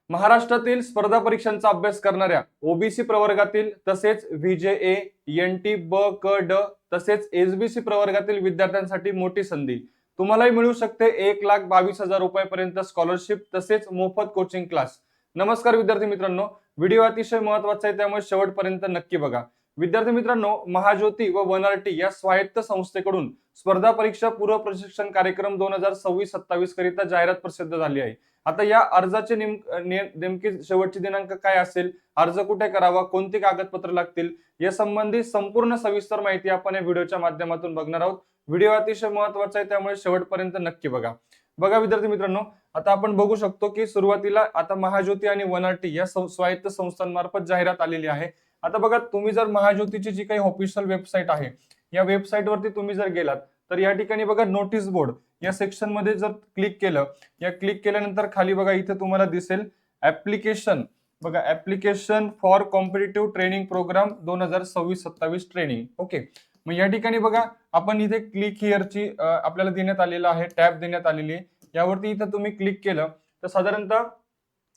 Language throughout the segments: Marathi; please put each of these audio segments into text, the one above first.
महाराष्ट्रातील स्पर्धा परीक्षांचा अभ्यास करणाऱ्या ओबीसी प्रवर्गातील तसेच व्हीजेए, एनटी ब क ड तसेच एसबीसी प्रवर्गातील विद्यार्थ्यांसाठी मोठी संधी तुम्हालाही मिळू शकते 1,22,000 रुपयापर्यंत स्कॉलरशिप तसेच मोफत कोचिंग क्लास। नमस्कार विद्यार्थी मित्रांनो, व्हिडिओ अतिशय महत्त्वाचा आहे त्यामुळे शेवटपर्यंत नक्की बघा। विद्यार्थी मित्रांनो, महाज्योती व वनआरटी या स्वायत्त संस्थेकडून स्पर्धा परीक्षा पूर्व प्रशिक्षण कार्यक्रम 2026-27 करिता जाहिरात प्रसिद्ध झाली आहे। आता या अर्जाचे नेमकी शेवटची दिनांक काय असेल, अर्ज कुठे करावा, कोणती कागदपत्र लागतील या संबंधी संपूर्ण सविस्तर माहिती आपण या व्हिडिओच्या माध्यमातून बघणार आहोत। व्हिडिओ अतिशय महत्त्वाचा आहे त्यामुळे शेवटपर्यंत नक्की बघा। विद्यार्थी मित्रांनो, आता आपण बघू शकतो की सुरुवातीला आता महाज्योती आणि वनआरटी या स्वायत्त संस्थांमार्फत जाहिरात आलेली आहे। आता बघा, तुम्ही जर महाज्योतीची जी काही ऑफिशियल वेबसाईट आहे या वेबसाईट वरती तुम्ही जर गेलात तर या ठिकाणी बघा नोटीस बोर्ड या सेक्शन मध्ये जर क्लिक केलं, या क्लिक केल्यानंतर खाली बघा इथे तुम्हाला दिसेल ऍप्लिकेशन, बघा application for competitive training program 2026-27 training. Okay, मग या ठिकाणी बघा आपण इथे क्लिक हिअरची आपल्याला देण्यात आलेला आहे, टॅब देण्यात आलेली आहे। यावरती इथे तुम्ही क्लिक केलं तर साधारणतः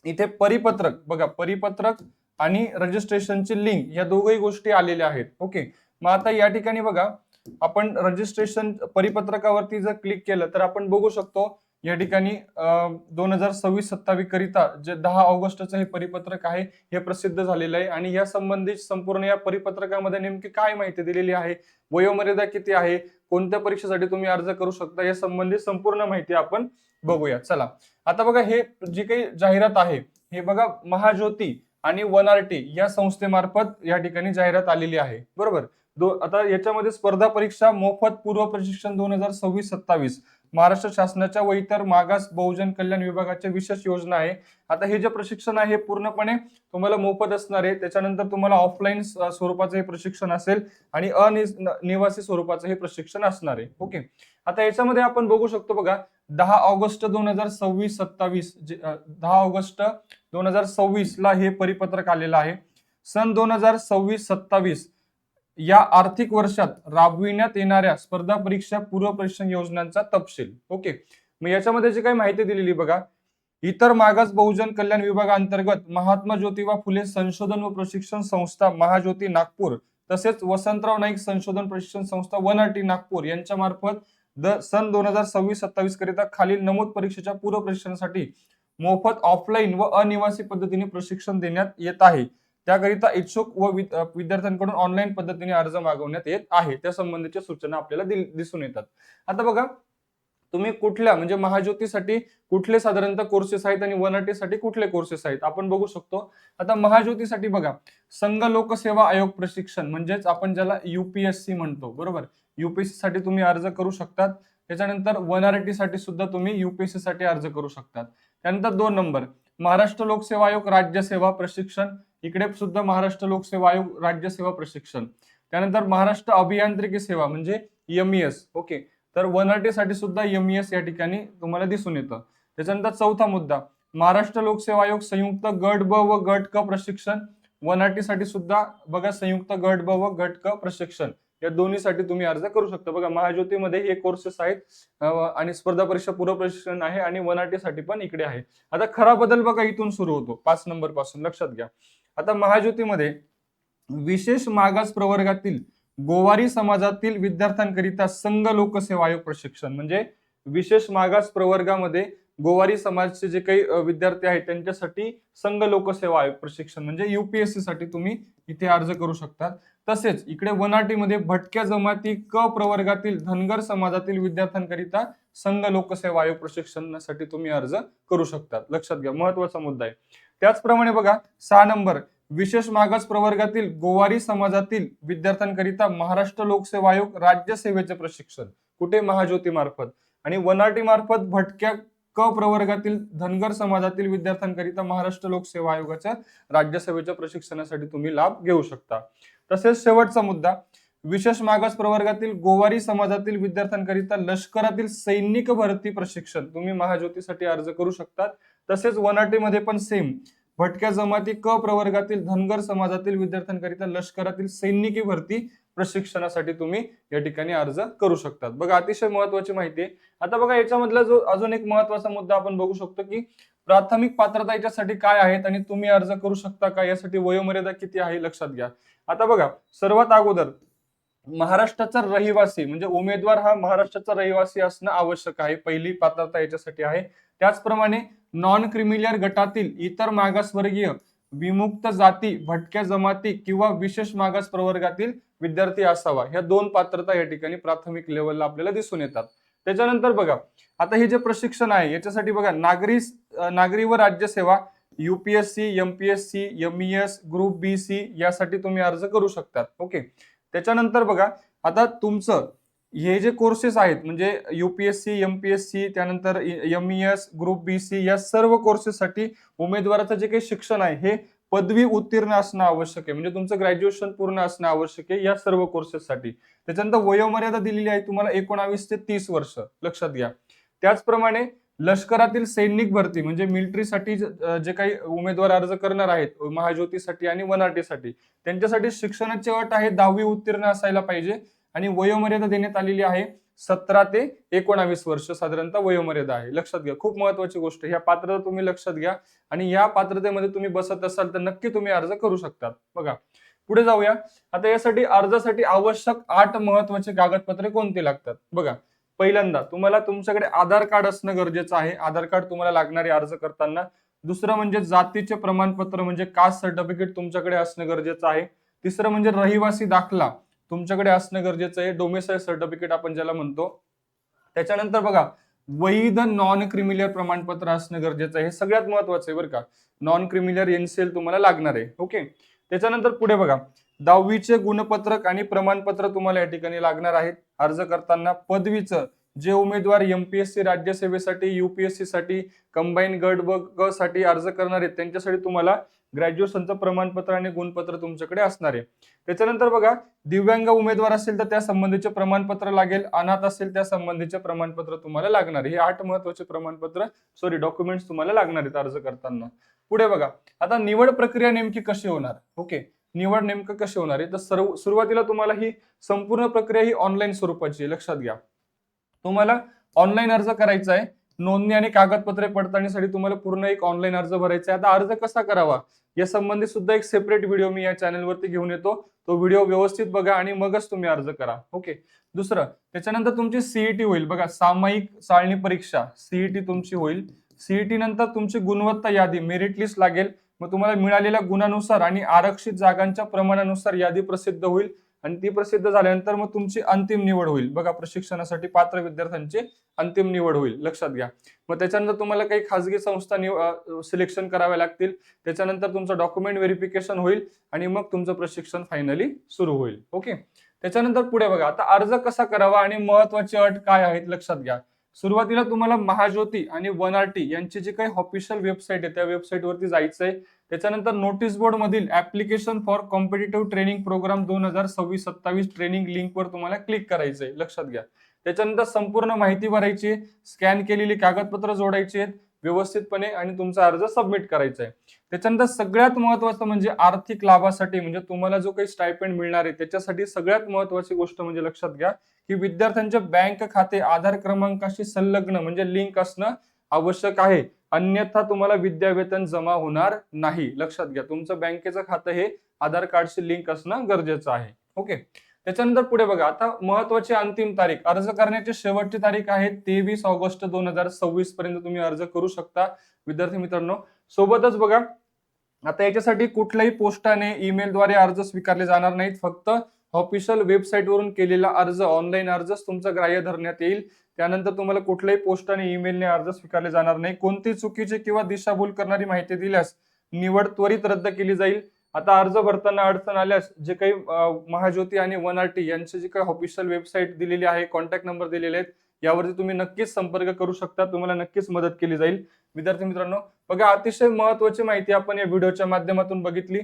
इथे परिपत्रक बघा, परिपत्रक आणि रजिस्ट्रेशनची लिंक या दोघही गोष्टी आलेल्या आहेत। ओके, मग आता या ठिकाणी बघा आपण रजिस्ट्रेशन परिपत्रकावरती जर क्लिक केलं तर आपण बघू शकतो या ठिकाणी 2026-27 करिता जे 10 ऑगस्टचं हे परिपत्रक आहे हे प्रसिद्ध झालेलं आहे आणि या संबंधित संपूर्ण या परिपत्रकामध्ये नेमकी काय माहिती दिलेली आहे, वयोमर्यादा किती आहे, कोणत्या परीक्षेसाठी तुम्ही अर्ज करू शकता या संबंधित संपूर्ण माहिती आपण बघूया। चला, आता बघा हे जी काही जाहिरात आहे हे बघा महाज्योती आणि वनआरटी या संस्थेमार्फत या ठिकाणी जाहिरात आलेली आहे, बरोबर। आता याच्यामध्ये स्पर्धा परीक्षा मोफत पूर्व प्रशिक्षण 2026-27 महाराष्ट्र शासनाच्या व इतर मागास बहुजन कल्याण विभागाची विशेष योजना आहे। आता हे जे प्रशिक्षण आहे पूर्णपणे तुम्हाला मोफत असणार आहे। त्याच्यानंतर तुम्हाला ऑफलाईन स्वरूपाचं हे प्रशिक्षण असेल आणि अनिवासी स्वरूपाचं हे प्रशिक्षण असणार आहे। ओके, आता याच्यामध्ये आपण बघू शकतो बघा 10 ऑगस्ट 2026-27 10 ऑगस्ट 2026 ला हे परिपत्रक आलेलं आहे। सन 2026-27 या आर्थिक वर्षात राबविण्यात येणाऱ्या स्पर्धा परीक्षा पूर्व प्रशिक्षण योजनांचा तपशील। ओके, मग याच्यामध्ये जी काही माहिती दिलेली बघा, इतर मागास बहुजन कल्याण विभागांतर्गत महात्मा ज्योतिबा फुले संशोधन व प्रशिक्षण संस्था महाज्योती नागपूर तसेच वसंतराव नाईक संशोधन प्रशिक्षण संस्था वनआरटी नागपूर यांच्या मार्फत सन 2026-27 करिता खालील नमूद परीक्षेच्या पूर्व प्रशिक्षणासाठी मोफत ऑफलाईन व अनिवासी पद्धतीने प्रशिक्षण देण्यात येत आहे। त्याकरिता इच्छुक व विद्यार्थ्यांकडून ऑनलाईन पद्धतीने अर्ज मागवण्यात येत आहे, त्या संबंधीच्या सूचना आपल्याला दिसून येतात। आता बघा तुम्ही कुठल्या म्हणजे महाज्योतीसाठी कुठले साधारणतः कोर्सेस आहेत आणि वनआरटी साठी कुठले कोर्सेस आहेत आपण बघू शकतो। आता महाज्योतीसाठी बघा संघ लोकसेवा आयोग प्रशिक्षण म्हणजेच आपण ज्याला यूपीएससी म्हणतो, बरोबर। यूपीएससी साठी तुम्ही अर्ज करू शकतात। त्याच्यानंतर वनआरटी साठी सुद्धा तुम्ही यूपीएससी साठी अर्ज करू शकतात। त्यानंतर 2 नंबर महाराष्ट्र लोकसेवा आयोग राज्यसेवा प्रशिक्षण, इकडे सुद्धा महाराष्ट्र लोकसेवा आयोग राज्यसेवा प्रशिक्षण। त्यानंतर महाराष्ट्र अभियांत्रिकी सेवा म्हणजे एमईएस। ओके, तर वनआरटी साठी सुद्धा एमईएस या ठिकाणी तुम्हाला दिसून येतं। त्याच्यानंतर 4था मुद्दा महाराष्ट्र लोकसेवा आयोग संयुक्त गट ब व गट क प्रशिक्षण, वनआरटी साठी सुद्धा बघा संयुक्त गट ब व गट क प्रशिक्षण या दोन्हीसाठी तुम्ही अर्ज करू शकता। बघा महाज्योतीमध्ये हे कोर्सेस आहेत आणि स्पर्धा परीक्षा पूर्व प्रशिक्षण आहे आणि वनआरटी साठी पण इकडे आहे। आता खरा बदल बघा इथून सुरू होतो 5 नंबर पासून, लक्षात घ्या। आता महाज्योतीमध्ये विशेष मागास प्रवर्गातील गोवारी समाजातील विद्यार्थ्यांकरिता संघ लोकसेवा आयोग प्रशिक्षण म्हणजे विशेष मागास प्रवर्गामध्ये गोवारी समाजाचे जे काही विद्यार्थी आहेत त्यांच्यासाठी संघ लोकसेवा आयोग प्रशिक्षण म्हणजे यूपीएससी साठी तुम्ही इथे अर्ज करू शकता। तसेच इकडे वनआरटी मध्ये भटक्या जमाती क प्रवर्गातील धनगर समाजातील विद्यार्थ्यांकरिता संघ लोकसेवा आयोग प्रशिक्षणासाठी तुम्ही अर्ज करू शकता, लक्षात घ्या, महत्वाचा मुद्दा आहे। त्याचप्रमाणे बघा 6 नंबर विशेष मागास प्रवर्गातील गोवारी समाजातील विद्यार्थ्यांकरिता महाराष्ट्र लोकसेवा आयोग राज्यसेवेचे प्रशिक्षण कुठे महाज्योती मार्फत आणि वनआरटी मार्फत भटक्या क प्रवर्गातील धनगर समाजातील विद्यार्थ्यांकरिता महाराष्ट्र लोकसेवा आयोगाच्या राज्यसेवेच्या प्रशिक्षणासाठी तुम्ही लाभ घेऊ शकता। तसेच शेवटचा मुद्दा विशेष मागास प्रवर्गातील गोवारी समाजातील विद्यार्थ्यांकरिता लष्करातील सैनिक भरती प्रशिक्षण तुम्ही महाज्योतीसाठी अर्ज करू शकता। तसेच वनआरटी मध्ये पण सेम भटक्या जमाती क प्रवर्गातील धनगर समाजातील विद्यार्थ्यांकरिता लष्करातील सैनिकी भरती प्रशिक्षणासाठी तुम्ही या ठिकाणी अर्ज करू शकतात। बघा अतिशय महत्त्वाची माहिती आहे। आता बघा याच्यामधला जो अजून एक महत्त्वाचा मुद्दा आपण बघू शकतो की प्राथमिक पात्रता याच्यासाठी काय आहेत आणि तुम्ही अर्ज करू शकता का, यासाठी वयोमर्यादा किती आहे लक्षात घ्या. आता बघा, सर्वात अगोदर महाराष्ट्राचा रहिवासी म्हणजे उमेदवार हा महाराष्ट्राचा रहिवासी असणं आवश्यक आहे, पहिली पात्रता याच्यासाठी आहे. त्याचप्रमाणे नॉन क्रिमिलियर गटातील इतर मागासवर्गीय, विमुक्त जाती, भटक्या जमाती किंवा विशेष मागास प्रवर्गातील विद्यार्थी असावा. ह्या 2 पात्रता या ठिकाणी प्राथमिक लेवलला आपल्याला दिसून येतात. त्याच्यानंतर बघा, आता हे जे प्रशिक्षण आहे याच्यासाठी बघा, नागरी व राज्यसेवा, UPSC, MPSC, MES, group BC यासाठी तुम्ही अर्ज करू शकतात. ओके. त्याच्यानंतर बघा, आता तुमचं हे जे कोर्सेस आहेत म्हणजे UPSC, MPSC, त्यानंतर MES, ग्रुप BC या सर्व कोर्सेससाठी उमेदवाराचं जे काही शिक्षण आहे हे पदवी उत्तीर्ण असणं आवश्यक आहे, म्हणजे तुमचं ग्रॅज्युएशन पूर्ण असणं आवश्यक आहे या सर्व कोर्सेससाठी. त्याच्यानंतर वयोमर्यादा दिलेली आहे तुम्हाला 19 ते 30 वर्ष, लक्षात घ्या. त्याचप्रमाणे लष्करातील सैनिक भरती म्हणजे मिलिटरीसाठी जे काही उमेदवार अर्ज करणार आहेत महाज्योतीसाठी आणि 1RT साठी, त्यांच्यासाठी शिक्षणाची अट आहे 10वी उत्तीर्ण असायला पाहिजे आणि वयोमर्यादा देण्यात आलेली आहे 17 ते 19 वर्ष साधारणतः वयोमर्यादा आहे. लक्षात घ्या, खूप महत्वाची गोष्ट. ह्या पात्रता तुम्ही लक्षात घ्या आणि या पात्रतेमध्ये तुम्ही बसत असाल तर नक्की तुम्ही अर्ज करू शकतात. बघा, पुढे जाऊया. आता यासाठी अर्जासाठी आवश्यक 8 महत्वाचे कागदपत्रे कोणते लागतात. बघा, पहिल्यांदा तुम्हाला तुमच्याकडे आधार कार्ड असणं गरजेचं आहे, आधार कार्ड तुम्हाला लागणारे अर्ज करताना. दुसरं म्हणजे जातीचे प्रमाणपत्र म्हणजे कास्ट सर्टिफिकेट तुमच्याकडे असणं गरजेचं आहे. तिसरं म्हणजे रहिवासी दाखला तुमच्याकडे असणं गरजेचं आहे, डोमेसाइल सर्टिफिकेट आपण ज्याला म्हणतो. त्याच्यानंतर बघा, वैध नॉन क्रिमिलियर प्रमाणपत्र असणं गरजेचं आहे, हे सगळ्यात महत्वाचं आहे बरं का. नॉन क्रिमिलियर NCL तुम्हाला लागणार आहे. ओके. त्याच्यानंतर पुढे बघा, 10वीचे गुणपत्रक आणि प्रमाणपत्र तुम्हाला या ठिकाणी लागणार आहेत अर्ज करताना. पदवीचं जे उमेदवार MPSC राज्यसेवेसाठी, UPSC साठी, कंबाईन गट ब साठी अर्ज करणार आहेत त्यांच्यासाठी तुम्हाला ग्रॅज्युएशनचं प्रमाणपत्र आणि गुणपत्र तुमच्याकडे असणार आहे. त्याच्यानंतर बघा, दिव्यांग उमेदवार असेल तर त्या संबंधीचे प्रमाणपत्र लागेल, अनाथ असेल त्या संबंधीचे प्रमाणपत्र तुम्हाला लागणार आहे. हे 8 महत्वाचे डॉक्युमेंट्स तुम्हाला लागणार आहेत अर्ज करताना. पुढे बघा, आता निवड प्रक्रिया नेमकी कशी होणार. ओके, निवड नेमकं कशी होणार आहे तर सुरुवातीला तुम्हाला ही संपूर्ण प्रक्रिया ही ऑनलाईन स्वरूपाची आहे, लक्षात घ्या. तुम्हाला ऑनलाईन अर्ज करायचा आहे. नोंदणी आणि कागदपत्रे पडताळणीसाठी तुम्हाला पूर्ण एक ऑनलाईन अर्ज भरायचा आहे. आता अर्ज कसा करावा या संबंधी सुद्धा एक सेपरेट व्हिडिओ मी या चॅनलवरती घेऊन येतो, तो व्हिडिओ व्यवस्थित बघा आणि मगच तुम्ही अर्ज करा. ओके. दुसरं, त्याच्यानंतर तुमची CET होईल बघा, सामायिक चाळणी परीक्षा CET तुमची होईल. CET नंतर तुमची गुणवत्ता यादी मेरिट लिस्ट लागेल, मग तुम्हाला मिळालेल्या गुणानुसार आणि आरक्षित जागांच्या प्रमाणानुसार यादी प्रसिद्ध होईल आणि ती प्रसिद्ध झाल्यानंतर मग तुमची अंतिम निवड होईल बघा, प्रशिक्षणासाठी पात्र विद्यार्थ्यांची अंतिम निवड होईल, लक्षात घ्या. मग त्याच्यानंतर तुम्हाला काही खासगी संस्था सिलेक्शन कराव्या लागतील, त्याच्यानंतर तुमचं डॉक्युमेंट व्हेरिफिकेशन होईल आणि मग तुमचं प्रशिक्षण फायनली सुरू होईल. ओके. त्याच्यानंतर पुढे बघा, आता अर्ज कसा करावा आणि महत्वाची अट काय आहेत लक्षात घ्या. सुरुवातीला तुम्हाला महाज्योती आणि 1RT यांची जी काही ऑफिशियल वेबसाईट आहे त्या वेबसाईटवरती जायचंय. त्याच्यानंतर नोटीस बोर्ड मधील application for competitive training program 2026-27 training लिंकवर तुम्हाला क्लिक करायचंय, लक्षात घ्या. त्याच्यानंतर संपूर्ण माहिती भरायची, स्कॅन केलेली कागदपत्र जोडायची आहेत व्यवस्थितपणे आणि तुमचा अर्ज सबमिट करायचा आहे. त्याच्यानंतर सगळ्यात महत्वाचं म्हणजे आर्थिक लाभासाठी म्हणजे तुम्हाला जो काही स्टायपेंड मिळणार आहे त्याच्यासाठी सगळ्यात महत्वाची गोष्ट म्हणजे लक्षात घ्या की विद्यार्थ्यांचे बँक खाते आधार क्रमांकाशी संलग्न म्हणजे लिंक असणं आवश्यक आहे, अन्यथा तुम्हाला विद्यावेतन जमा होणार नाही. लक्षात घ्या, तुमचं बँकेचं खातं हे आधार कार्डशी लिंक असणं गरजेचं आहे. ओके. त्याच्यानंतर पुढे बघा, आता महत्वाची अंतिम तारीख, अर्ज करण्याची शेवटची तारीख आहे 23 ऑगस्ट 2026 पर्यंत तुम्ही अर्ज करू शकता विद्यार्थी मित्रांनो. सोबतच बघा, आता याच्यासाठी कुठल्याही पोस्टाने ईमेलद्वारे अर्ज स्वीकारले जाणार नाहीत, फक्त ऑफिशियल वेबसाईटवरून केलेला अर्ज, ऑनलाईन अर्जच तुमचा ग्राह्य धरण्यात येईल. त्यानंतर तुम्हाला कुठल्याही पोस्टाने ईमेलने अर्ज स्वीकारले जाणार नाही. कोणती चुकीची किंवा दिशाभूल करणारी माहिती दिल्यास निवड त्वरित रद्द केली जाईल. आता अर्ज भरताना अडचण आल्यास जे काही महाज्योती आणि 1RT यांची जी काही ऑफिशियल वेबसाईट दिलेली आहे, कॉन्टॅक्ट नंबर दिलेले आहेत, यावरती तुम्ही नक्कीच संपर्क करू शकता, तुम्हाला नक्कीच मदत केली जाईल. विद्यार्थी मित्रांनो बघा, अतिशय महत्वाची माहिती आपण या व्हिडिओच्या माध्यमातून बघितली.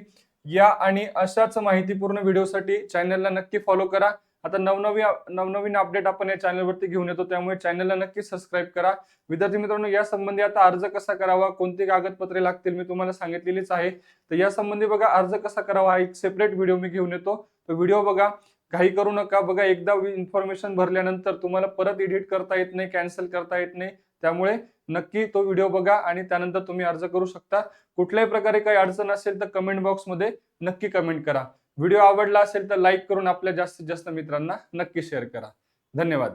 या आणि अशाच माहितीपूर्ण व्हिडिओसाठी चॅनलला नक्की फॉलो करा. आता नवनवीन अपडेट आपण या चॅनलवरती घेऊन येतो, त्यामुळे चॅनलला नक्की सबस्क्राईब करा. विद्यार्थी मित्रांनो, या संबंधी आता अर्ज कसा करावा, कोणती कागदपत्रे लागतील मी तुम्हाला सांगितलेलीच आहे. तर या संबंधी बघा, अर्ज कसा करावा हा एक सेपरेट व्हिडिओ मी घेऊन येतो, तो व्हिडिओ बघा, घाई करू नका. बघा, एकदा इन्फॉर्मेशन भरल्यानंतर तुम्हाला परत एडिट करता येत नाही, कॅन्सल करता येत नाही, त्यामुळे नक्की तो व्हिडिओ बघा आणि त्यानंतर तुम्ही अर्ज करू शकता. कुठल्याही प्रकारे काही अडचण असेल तर कमेंट बॉक्समध्ये नक्की कमेंट करा. व्हिडिओ आवडला असेल तर लाईक करून आपल्या जास्तीत जास्त मित्रांना नक्की शेअर करा. धन्यवाद.